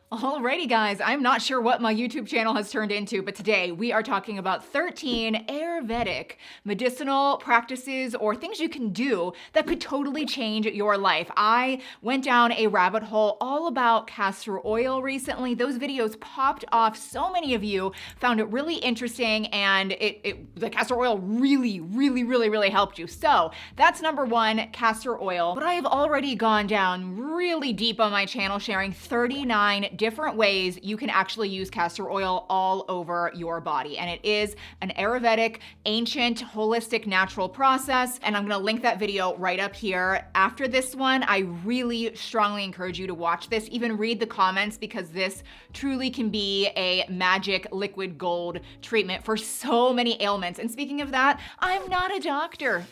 Alrighty guys, I'm not sure what my YouTube channel has turned into, but today we are talking about 13 Ayurvedic medicinal practices or things you can do that could totally change your life. I went down a rabbit hole all about castor oil recently. Those videos popped off. So many of you found it really interesting, and the castor oil really helped you. So that's number one, castor oil. But I have already gone down really deep on my channel sharing 39 different ways you can actually use castor oil all over your body. And it is an Ayurvedic, ancient, holistic, natural process. And I'm gonna link that video right up here. After this one, I really strongly encourage you to watch this, even read the comments, because this truly can be a magic liquid gold treatment for so many ailments. And speaking of that, I'm not a doctor.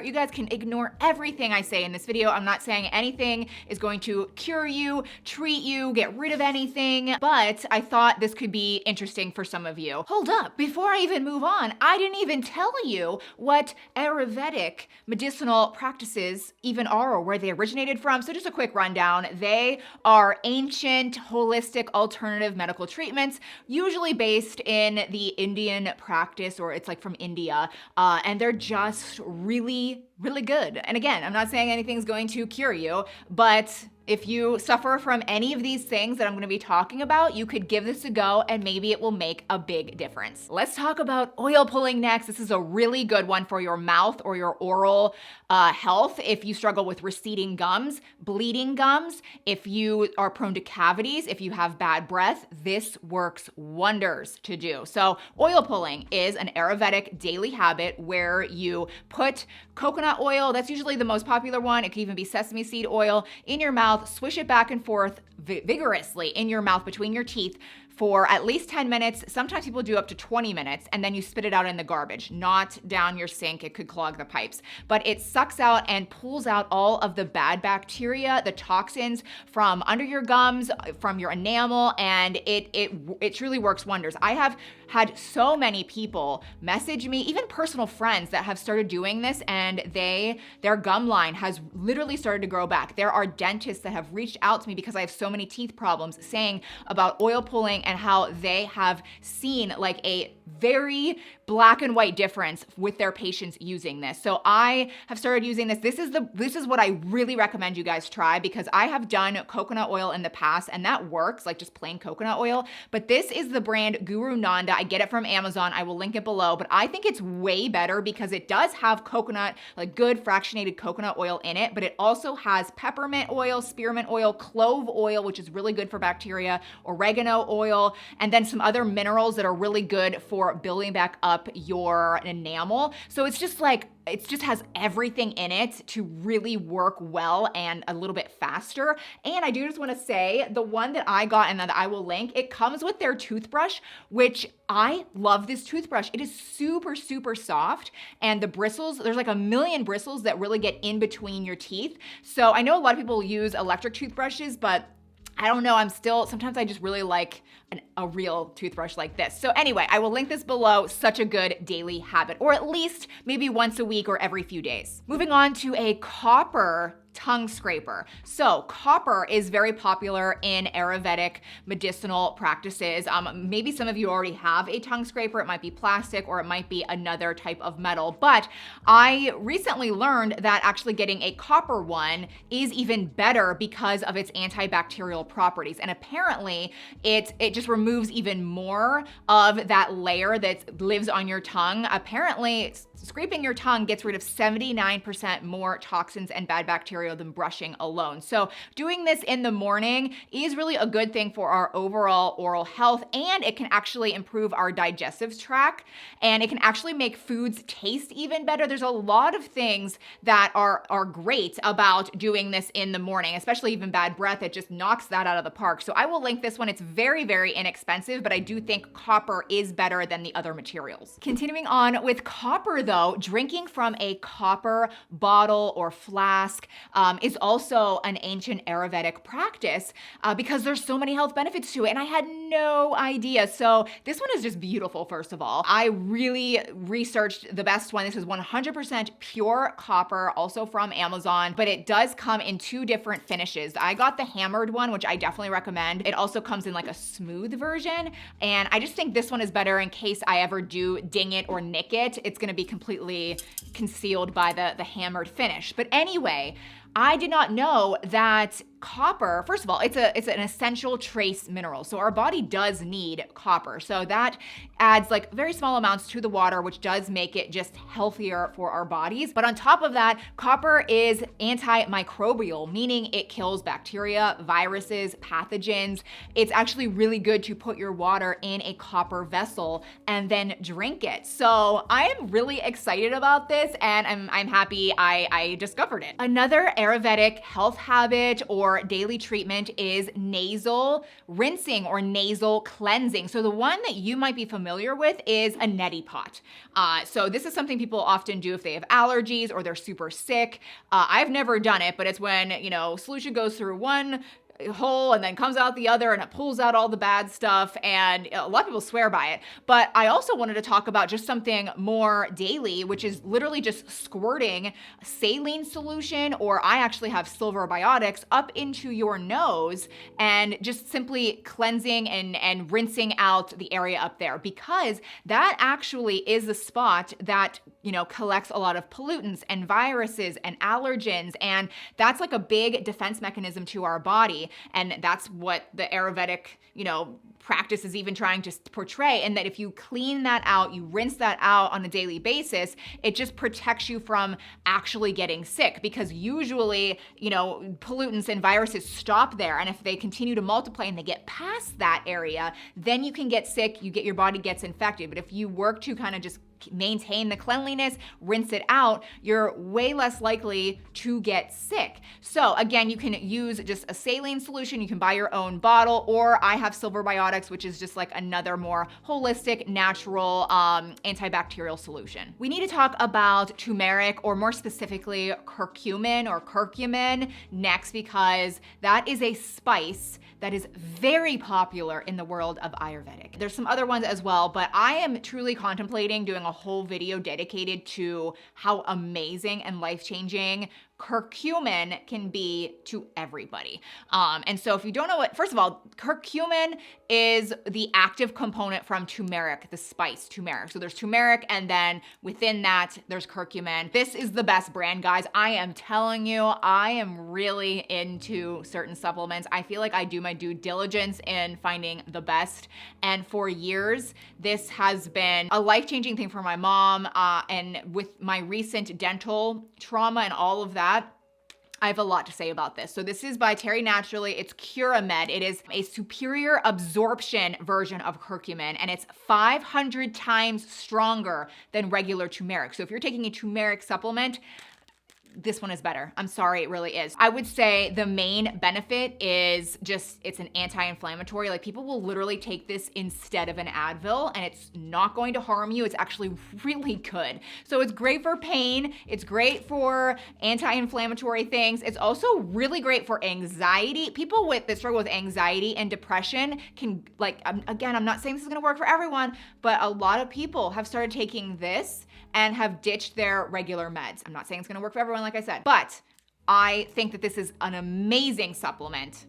You guys can ignore everything I say in this video. I'm not saying anything is going to cure you, treat you, get rid of anything, but I thought this could be interesting for some of you. Hold up, before I even move on, I didn't even tell you what Ayurvedic medicinal practices even are or where they originated from. So just a quick rundown. They are ancient, holistic, alternative medical treatments, usually based in the Indian practice, or it's like from India, and they're just really good. And again, I'm not saying anything's going to cure you, but if you suffer from any of these things that I'm gonna be talking about, you could give this a go and maybe it will make a big difference. Let's talk about oil pulling next. This is a really good one for your mouth or your oral health. If you struggle with receding gums, bleeding gums, if you are prone to cavities, if you have bad breath, this works wonders to do. So oil pulling is an Ayurvedic daily habit where you put coconut oil, that's usually the most popular one, it could even be sesame seed oil, in your mouth, swish it back and forth vigorously in your mouth between your teeth for at least 10 minutes. Sometimes people do up to 20 minutes, and then you spit it out in the garbage, not down your sink. It could clog the pipes. But it sucks out and pulls out all of the bad bacteria, the toxins from under your gums, from your enamel, and it truly works wonders. I have had so many people message me, even personal friends that have started doing this, and their gum line has literally started to grow back. There are dentists that have reached out to me because I have so many teeth problems, saying about oil pulling and how they have seen like a very black and white difference with their patients using this. So I have started using this. This is what I really recommend you guys try, because I have done coconut oil in the past and that works, like just plain coconut oil. But this is the brand Guru Nanda. I get it from Amazon. I will link it below, but I think it's way better because it does have coconut, like good fractionated coconut oil in it, but it also has peppermint oil, spearmint oil, clove oil, which is really good for bacteria, oregano oil, and then some other minerals that are really good for building back up your enamel. So it's just like, it just has everything in it to really work well and a little bit faster. And I do just want to say, the one that I got and that I will link, it comes with their toothbrush, which I love this toothbrush. It is super soft, and the bristles, there's like a million bristles that really get in between your teeth. So I know a lot of people use electric toothbrushes, but I don't know, sometimes I just really like a real toothbrush like this. So anyway, I will link this below. Such a good daily habit, or at least maybe once a week or every few days. Moving on to a copper tongue scraper. So copper is very popular in Ayurvedic medicinal practices. Maybe some of you already have a tongue scraper. It might be plastic or it might be another type of metal, but I recently learned that actually getting a copper one is even better because of its antibacterial properties. And apparently it just removes even more of that layer that lives on your tongue. Apparently scraping your tongue gets rid of 79% more toxins and bad bacteria than brushing alone. So doing this in the morning is really a good thing for our overall oral health, and it can actually improve our digestive tract, and it can actually make foods taste even better. There's a lot of things that are great about doing this in the morning, especially even bad breath. It just knocks that out of the park. So I will link this one. It's very inexpensive, but I do think copper is better than the other materials. Continuing on with copper though, drinking from a copper bottle or flask, is also an ancient Ayurvedic practice because there's so many health benefits to it. And I had no idea. So this one is just beautiful, first of all. I really researched the best one. This is 100% pure copper, also from Amazon, but it does come in 2 different finishes. I got the hammered one, which I definitely recommend. It also comes in like a smooth version. And I just think this one is better in case I ever do ding it or nick it. It's gonna be completely concealed by the hammered finish. But anyway, I did not know that copper, first of all, it's an essential trace mineral. So our body does need copper. So that adds like very small amounts to the water, which does make it just healthier for our bodies. But on top of that, copper is antimicrobial, meaning it kills bacteria, viruses, pathogens. It's actually really good to put your water in a copper vessel and then drink it. So I am really excited about this, and I'm happy I discovered it. Another Ayurvedic health habit or daily treatment is nasal rinsing or nasal cleansing. So the one that you might be familiar with is a neti pot. So this is something people often do if they have allergies or they're super sick. I've never done it, but it's when, solution goes through one hole and then comes out the other and it pulls out all the bad stuff, and a lot of people swear by it. But I also wanted to talk about just something more daily, which is literally just squirting saline solution, or I actually have silver biotics, up into your nose and just simply cleansing and rinsing out the area up there, because that actually is the spot that collects a lot of pollutants and viruses and allergens, and that's like a big defense mechanism to our body. And that's what the Ayurvedic, practice is even trying to portray. And that if you clean that out, you rinse that out on a daily basis, it just protects you from actually getting sick, because usually, pollutants and viruses stop there. And if they continue to multiply and they get past that area, then you can get sick, your body gets infected. But if you work to kind of just maintain the cleanliness, rinse it out, you're way less likely to get sick. So again, you can use just a saline solution. You can buy your own bottle, or I have silver biotics, which is just like another more holistic, natural, antibacterial solution. We need to talk about turmeric, or more specifically curcumin or curcumin next, because that is a spice that is very popular in the world of Ayurvedic. There's some other ones as well, but I am truly contemplating doing a whole video dedicated to how amazing and life-changing curcumin can be to everybody. And so if you don't know what, first of all, curcumin is the active component from turmeric, the spice turmeric. So there's turmeric, and then within that, there's curcumin. This is the best brand, guys. I am telling you, I am really into certain supplements. I feel like I do my due diligence in finding the best. And for years, this has been a life-changing thing for my mom. And with my recent dental trauma and all of that, I have a lot to say about this. So this is by Terry Naturally. It's Curamed. It is a superior absorption version of curcumin, and it's 500 times stronger than regular turmeric. So if you're taking a turmeric supplement, this one is better. I'm sorry, it really is. I would say the main benefit is just it's an anti-inflammatory. Like, people will literally take this instead of an Advil, and it's not going to harm you. It's actually really good. So it's great for pain. It's great for anti-inflammatory things. It's also really great for anxiety. People that struggle with anxiety and depression can, again, I'm not saying this is gonna work for everyone, but a lot of people have started taking this and have ditched their regular meds. I'm not saying it's gonna work for everyone, like I said, but I think that this is an amazing supplement.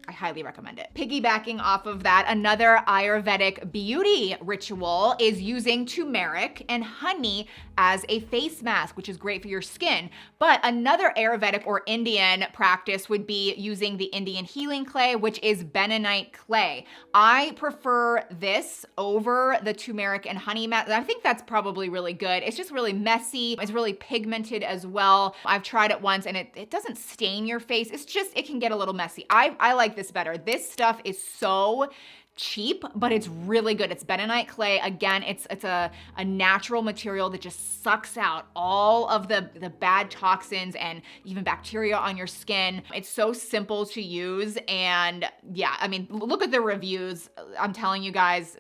I highly recommend it. Piggybacking off of that, another Ayurvedic beauty ritual is using turmeric and honey as a face mask, which is great for your skin. But another Ayurvedic or Indian practice would be using the Indian healing clay, which is bentonite clay. I prefer this over the turmeric and honey mask. I think that's probably really good. It's just really messy. It's really pigmented as well. I've tried it once and it doesn't stain your face. It's just, it can get a little messy. I like this better. This stuff is so cheap, but it's really good. It's bentonite clay. Again, it's a natural material that just sucks out all of the bad toxins and even bacteria on your skin. It's so simple to use. And yeah, I mean, look at the reviews. I'm telling you guys,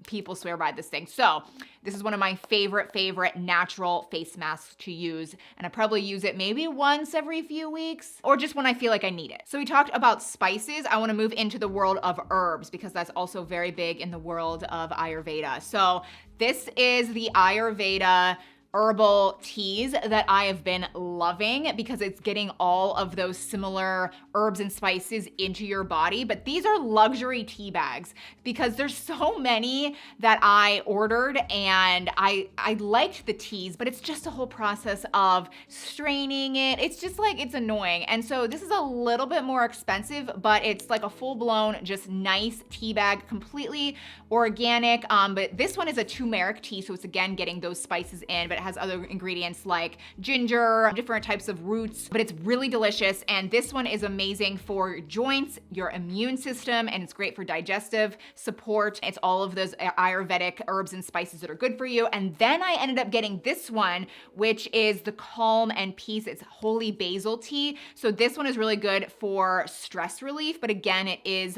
people swear by this thing. So this is one of my favorite natural face masks to use. And I probably use it maybe once every few weeks or just when I feel like I need it. So we talked about spices. I want to move into the world of herbs because that's also very big in the world of Ayurveda. So this is the Ayurveda herbal teas that I have been loving because it's getting all of those similar herbs and spices into your body. But these are luxury tea bags because there's so many that I ordered, and I liked the teas, but it's just a whole process of straining it. It's just like, it's annoying. And so this is a little bit more expensive, but it's like a full-blown, just nice tea bag, completely organic. But this one is a turmeric tea, so it's again getting those spices in, but it has other ingredients like ginger, different types of roots, but it's really delicious. And this one is amazing for joints, your immune system, and it's great for digestive support. It's all of those Ayurvedic herbs and spices that are good for you. And then I ended up getting this one, which is the Calm and Peace. It's holy basil tea. So this one is really good for stress relief, but again, it is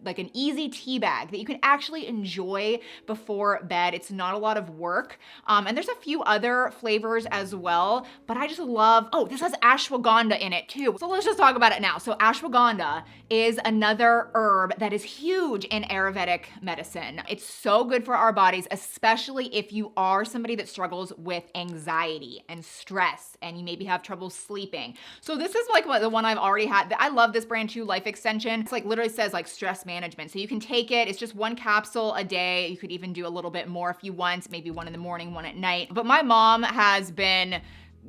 like an easy tea bag that you can actually enjoy before bed. It's not a lot of work. And there's a few other flavors as well, but I just love, oh, this has ashwagandha in it too. So let's just talk about it now. So ashwagandha is another herb that is huge in Ayurvedic medicine. It's so good for our bodies, especially if you are somebody that struggles with anxiety and stress and you maybe have trouble sleeping. So this is like the one I've already had. I love this brand too, Life Extension. It's like literally says like stress management. So you can take it, it's just one capsule a day. You could even do a little bit more if you want, maybe one in the morning, one at night. But my mom has been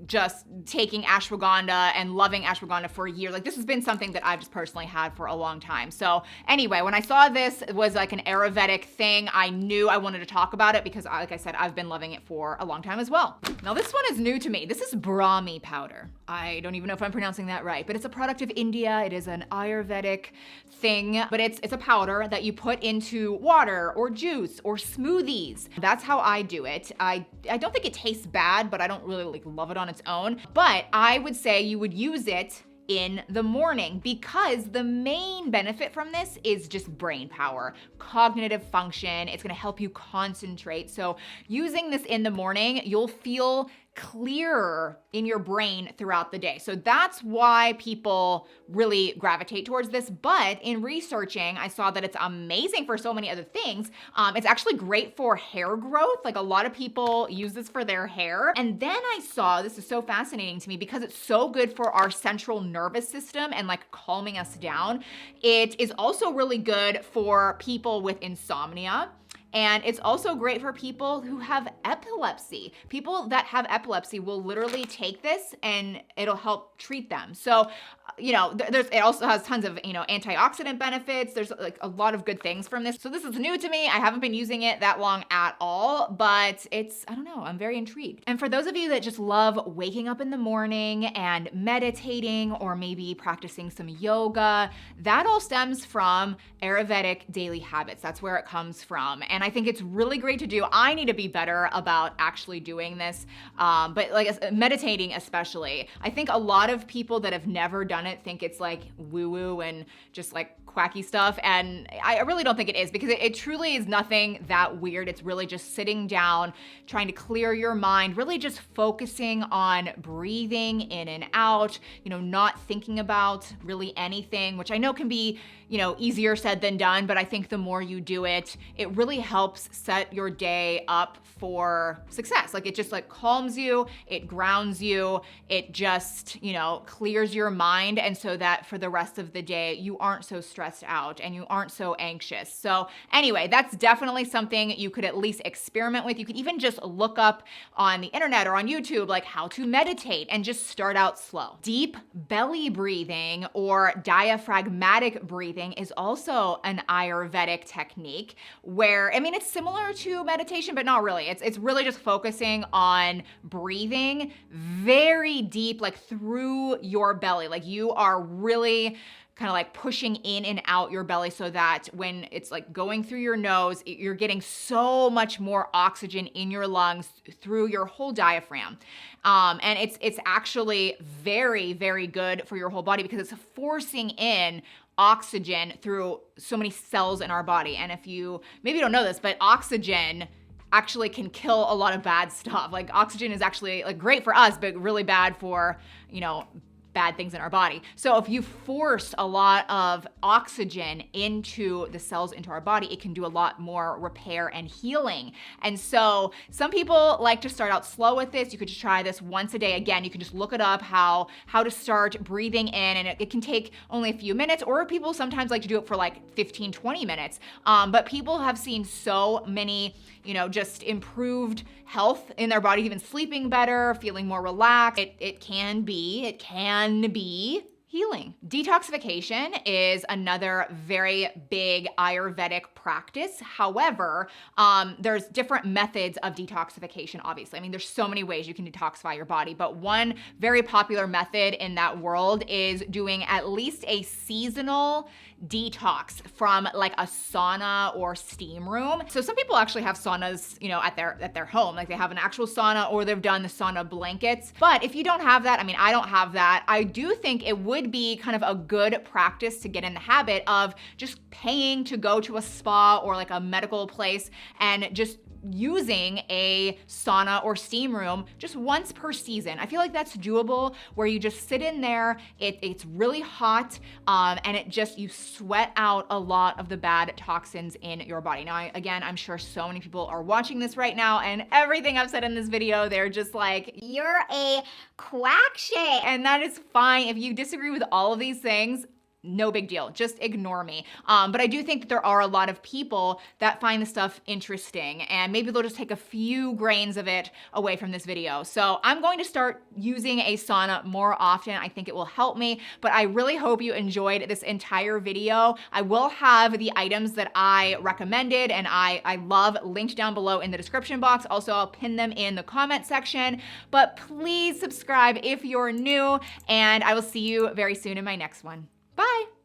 just taking ashwagandha and loving ashwagandha for a year. Like this has been something that I've just personally had for a long time. So anyway, when I saw this was like an Ayurvedic thing, I knew I wanted to talk about it because like I said, I've been loving it for a long time as well. Now this one is new to me. This is Brami Powder. I don't even know if I'm pronouncing that right, but it's a product of India. It is an Ayurvedic thing, but it's a powder that you put into water or juice or smoothies. That's how I do it. I don't think it tastes bad, but I don't really like love it on its own. But I would say you would use it in the morning because the main benefit from this is just brain power, cognitive function. It's gonna help you concentrate. So using this in the morning, you'll feel clearer in your brain throughout the day. So that's why people really gravitate towards this. But in researching, I saw that it's amazing for so many other things. It's actually great for hair growth. Like a lot of people use this for their hair. And then I saw, this is so fascinating to me because it's so good for our central nervous system and like calming us down. It is also really good for people with insomnia. And it's also great for people who have epilepsy. People that have epilepsy will literally take this and it'll help treat them. So, it also has tons of, antioxidant benefits. There's like a lot of good things from this. So this is new to me. I haven't been using it that long at all, but I don't know, I'm very intrigued. And for those of you that just love waking up in the morning and meditating or maybe practicing some yoga, that all stems from Ayurvedic daily habits. That's where it comes from. And I think it's really great to do. I need to be better about actually doing this, but like meditating especially. I think a lot of people that have never done it think it's like woo-woo and just like quacky stuff, and I really don't think it is because it truly is nothing that weird. It's really just sitting down, trying to clear your mind, really just focusing on breathing in and out, not thinking about really anything, which I know can be, easier said than done, but I think the more you do it, it really helps set your day up for success. Like it just like calms you, it grounds you, it just, clears your mind, and so that for the rest of the day, you aren't so stressed out and you aren't so anxious. So anyway, that's definitely something you could at least experiment with. You could even just look up on the internet or on YouTube, like how to meditate and just start out slow. Deep belly breathing or diaphragmatic breathing is also an Ayurvedic technique where, it's similar to meditation, but not really. It's really just focusing on breathing very deep, like through your belly. Like you are really kind of like pushing in and out your belly so that when it's like going through your nose, you're getting so much more oxygen in your lungs through your whole diaphragm. And it's actually very, very good for your whole body because it's forcing in oxygen through so many cells in our body. And if you maybe don't know this, but oxygen actually can kill a lot of bad stuff. Like oxygen is actually like great for us, but really bad for, bad things in our body. So if you force a lot of oxygen into the cells into our body, it can do a lot more repair and healing. And so some people like to start out slow with this. You could just try this once a day. Again, you can just look it up, how to start breathing in, and it can take only a few minutes, or people sometimes like to do it for like 15, 20 minutes. But people have seen so many, just improved health in their body, even sleeping better, feeling more relaxed. It can be healing. Detoxification is another very big Ayurvedic practice. However, there's different methods of detoxification, obviously. I mean, there's so many ways you can detoxify your body, but one very popular method in that world is doing at least a seasonal detox from like a sauna or steam room. So some people actually have saunas, at their home, like they have an actual sauna or they've done the sauna blankets. But if you don't have that, I mean, I don't have that. I do think it would be kind of a good practice to get in the habit of just paying to go to a spa or like a medical place and just using a sauna or steam room just once per season. I feel like that's doable, where you just sit in there, it's really hot, and you sweat out a lot of the bad toxins in your body. Now, I'm sure so many people are watching this right now, and everything I've said in this video, they're just like, you're a quack, Shea. And that is fine. If you disagree with all of these things, no big deal, just ignore me. But I do think that there are a lot of people that find this stuff interesting, and maybe they'll just take a few grains of it away from this video. So I'm going to start using a sauna more often. I think it will help me, but I really hope you enjoyed this entire video. I will have the items that I recommended and I love linked down below in the description box. Also, I'll pin them in the comment section, but please subscribe if you're new, and I will see you very soon in my next one. Bye.